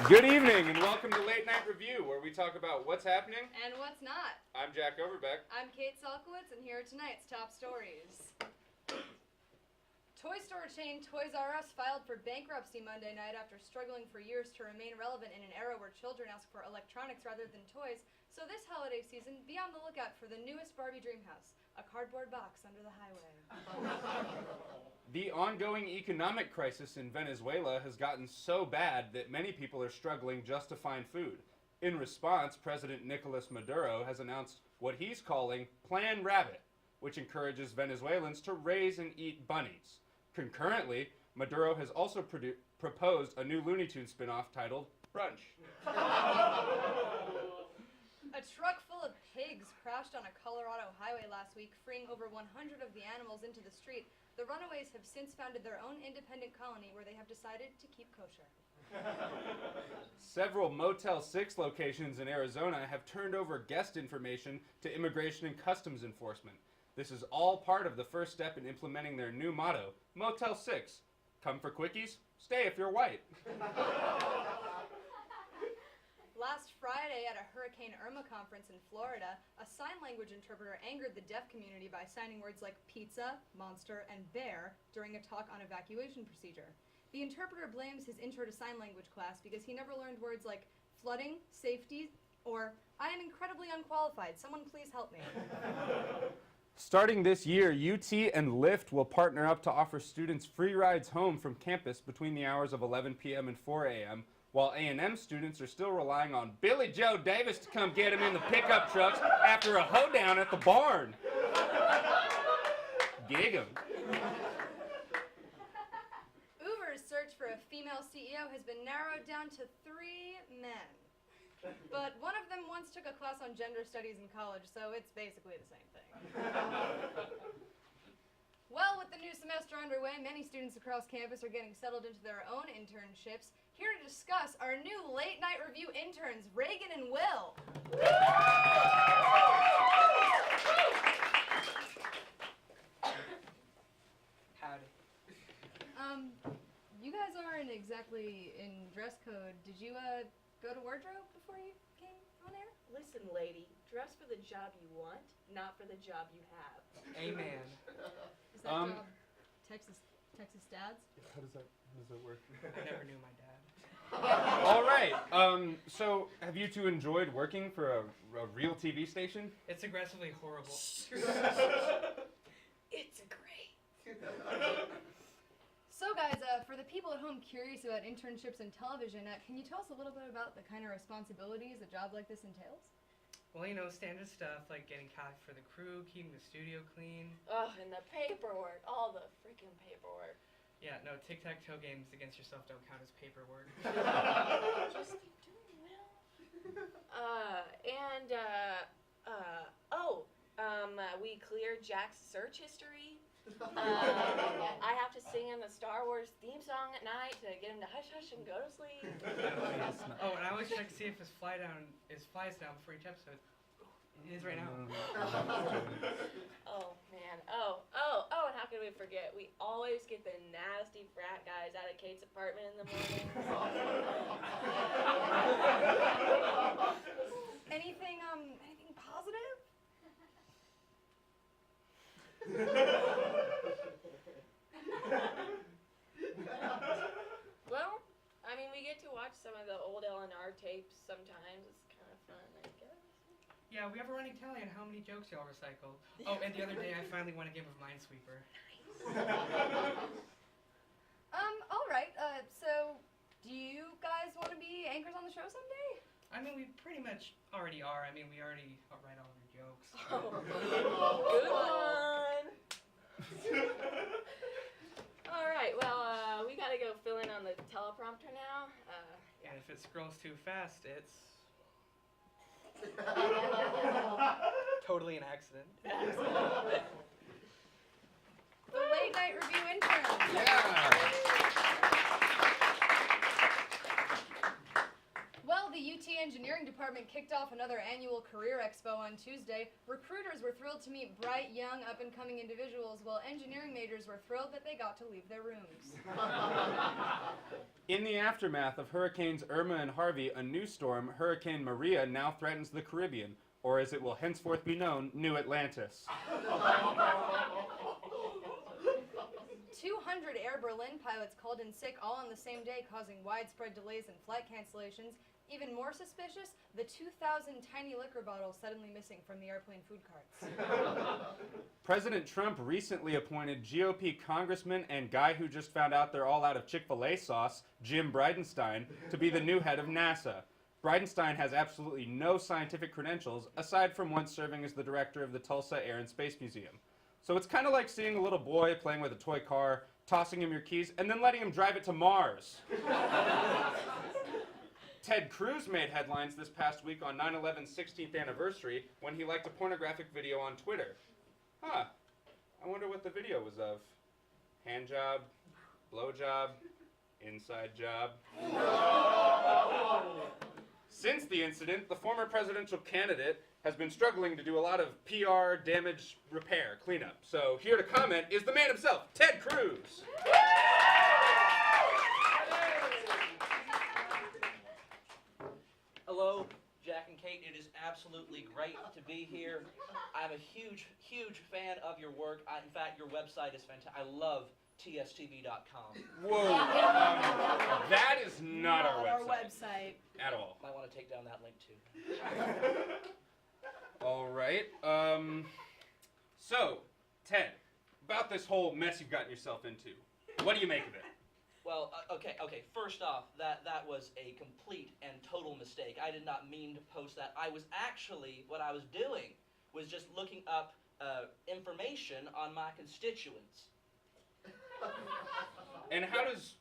Good evening and welcome to Late Night Review, where we talk about what's happening and what's not. I'm Jack Overbeck. I'm Kate Salkowitz, and here are tonight's top stories. Toy store chain Toys R Us filed for bankruptcy Monday night after struggling for years to remain relevant in an era where children ask for electronics rather than toys. So this holiday season, be on the lookout for the newest Barbie dream house, a cardboard box under the highway. The ongoing economic crisis in Venezuela has gotten so bad that many people are struggling just to find food. In response, President Nicolas Maduro has announced what he's calling Plan Rabbit, which encourages Venezuelans to raise and eat bunnies. Concurrently, Maduro has also proposed a new Looney Tunes spin-off titled Brunch. A truck full of pigs crashed on a Colorado highway last week, freeing over 100 of the animals into the street. The runaways have since founded their own independent colony where they have decided to keep kosher. Several Motel 6 locations in Arizona have turned over guest information to Immigration and Customs Enforcement. This is all part of the first step in implementing their new motto, Motel 6. Come for quickies, stay if you're white. Last Friday at a Hurricane Irma conference in Florida, a sign language interpreter angered the deaf community by signing words like pizza, monster, and bear during a talk on evacuation procedure. The interpreter blames his intro to sign language class because he never learned words like flooding, safety, or I am incredibly unqualified. Someone please help me. Starting this year, UT and Lyft will partner up to offer students free rides home from campus between the hours of 11 p.m. and 4 a.m., while A&M students are still relying on Billy Joe Davis to come get them in the pickup trucks after a hoedown at the barn. Gig 'em. Uber's search for a female CEO has been narrowed down to 3 men. But one of them once took a class on gender studies in college, so it's basically the same thing. Well, with the new semester underway, many students across campus are getting settled into their own internships. Here to discuss our new Late Night Review interns, Reagan and Will. Howdy. You guys aren't exactly in dress code. Did you go to wardrobe before you came on air? Listen, lady, dress for the job you want, not for the job you have. Amen. Is that job Texas dads? How does that work? I never knew my dad. All right. So have you two enjoyed working for a real TV station? It's aggressively horrible. It's great. So guys, for the people at home curious about internships in television, can you tell us a little bit about the kind of responsibilities a job like this entails? Well, standard stuff like getting coffee for the crew, keeping the studio clean. Ugh, and the paperwork, all the freaking paperwork. Yeah, no, tic-tac-toe games against yourself don't count as paperwork. Just keep doing well. We cleared Jack's search history. I have to sing him the Star Wars theme song at night to get him to hush hush and go to sleep. Oh, and I always check to see if his flies down before each episode. It is right now. Oh man. Oh, and how could we forget? We always get the nasty frat guys out of Kate's apartment in the morning. Anything positive? Well, I mean, we get to watch some of the old L&R tapes sometimes. It's kind of fun, I guess. Yeah, we have a running tally on how many jokes y'all recycled. Oh, and the other day I finally won a game of Minesweeper. All right. So, do you guys want to be anchors on the show someday? I mean, we pretty much already are. I mean, we already write all of your jokes. Good one. All right, well, we gotta go fill in on the teleprompter now. And if it scrolls too fast, it's totally an accident. The Late Night Review interns. Yeah. Well, the UT Engineering Department kicked off another annual Career Expo on Tuesday. Recruiters were thrilled to meet bright, young, up-and-coming individuals, while engineering majors were thrilled that they got to leave their rooms. In the aftermath of Hurricanes Irma and Harvey, a new storm, Hurricane Maria, now threatens the Caribbean, or as it will henceforth be known, New Atlantis. 200 Air Berlin pilots called in sick all on the same day, causing widespread delays and flight cancellations. Even more suspicious, the 2,000 tiny liquor bottles suddenly missing from the airplane food carts. President Trump recently appointed GOP congressman and guy who just found out they're all out of Chick-fil-A sauce, Jim Bridenstine, to be the new head of NASA. Bridenstine has absolutely no scientific credentials, aside from once serving as the director of the Tulsa Air and Space Museum. So it's kind of like seeing a little boy playing with a toy car, tossing him your keys, and then letting him drive it to Mars. Ted Cruz made headlines this past week on 9/11's 16th anniversary when he liked a pornographic video on Twitter. Huh. I wonder what the video was of. Hand job, blow job, inside job. Since the incident, the former presidential candidate has been struggling to do a lot of PR, damage, repair, cleanup. So here to comment is the man himself, Ted Cruz. Hello, Jack and Kate. It is absolutely great to be here. I'm a huge, huge fan of your work. In fact, your website is fantastic. I love tstv.com. Whoa, that is not our website. At all. Might want to take down that link too. All right. So, Ted, about this whole mess you've gotten yourself into, what do you make of it? Well, okay. First off, that was a complete and total mistake. I did not mean to post that. What I was doing was just looking up information on my constituents. And how does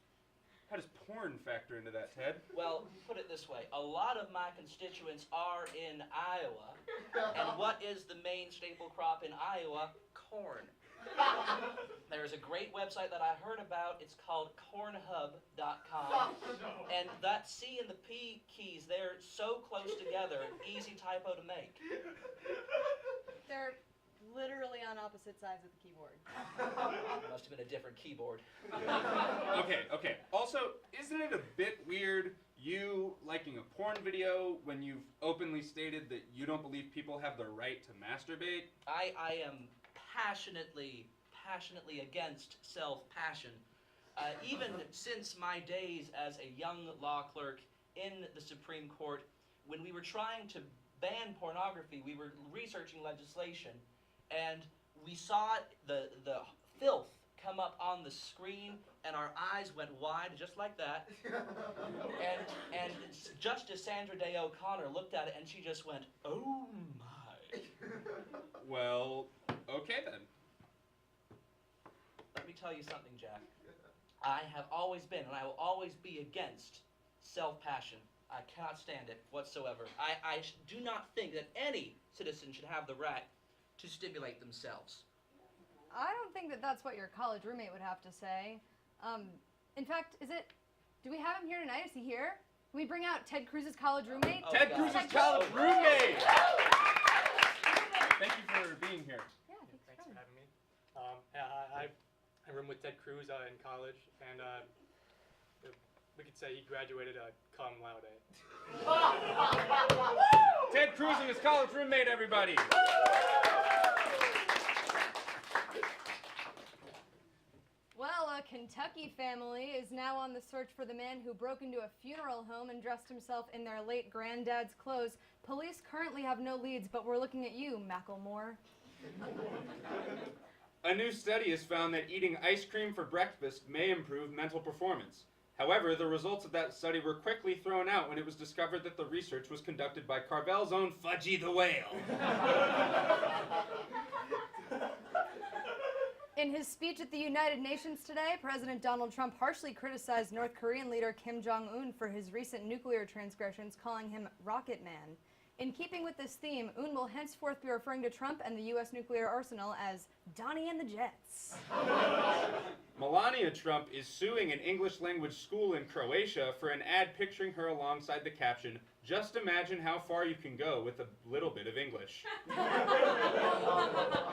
porn factor into that, Ted? Well, put it this way. A lot of my constituents are in Iowa, and what is the main staple crop in Iowa? Corn. There's a great website that I heard about. It's called cornhub.com. And that C and the P keys, they're so close together, easy typo to make. They're literally on opposite sides of the keyboard. Must have been a different keyboard. Okay. Also, isn't it a bit weird you liking a porn video when you've openly stated that you don't believe people have the right to masturbate? I am passionately against self-passion. Even since my days as a young law clerk in the Supreme Court, when we were trying to ban pornography, we were researching legislation, and we saw the filth come up on the screen, and our eyes went wide, just like that. and Justice Sandra Day O'Connor looked at it, and she just went, "Oh my." Well, okay then. Let me tell you something, Jack. I have always been, and I will always be against self-passion. I cannot stand it whatsoever. I do not think that any citizen should have the right to stimulate themselves. I don't think that that's what your college roommate would have to say. In fact, do we have him here tonight? Is he here? Can we bring out Ted Cruz's college roommate? Oh, Ted God. Cruz's college roommate! Thank you for being here. Yeah, Thanks for having me. I room with Ted Cruz in college, and we could say he graduated cum laude. Ted Cruz and his college roommate, everybody! Well, a Kentucky family is now on the search for the man who broke into a funeral home and dressed himself in their late granddad's clothes. Police currently have no leads, but we're looking at you, Macklemore. A new study has found that eating ice cream for breakfast may improve mental performance. However, the results of that study were quickly thrown out when it was discovered that the research was conducted by Carvel's own Fudgy the Whale. In his speech at the United Nations today, President Donald Trump harshly criticized North Korean leader Kim Jong-un for his recent nuclear transgressions, calling him Rocket Man. In keeping with this theme, Un will henceforth be referring to Trump and the U.S. nuclear arsenal as Donnie and the Jets. Melania Trump is suing an English language school in Croatia for an ad picturing her alongside the caption, "Just imagine how far you can go with a little bit of English."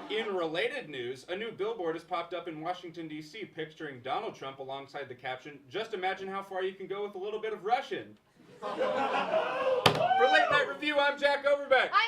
In related news, a new billboard has popped up in Washington, D.C. picturing Donald Trump alongside the caption, "Just imagine how far you can go with a little bit of Russian." For Late Night Review, I'm Jack Overbeck. I'm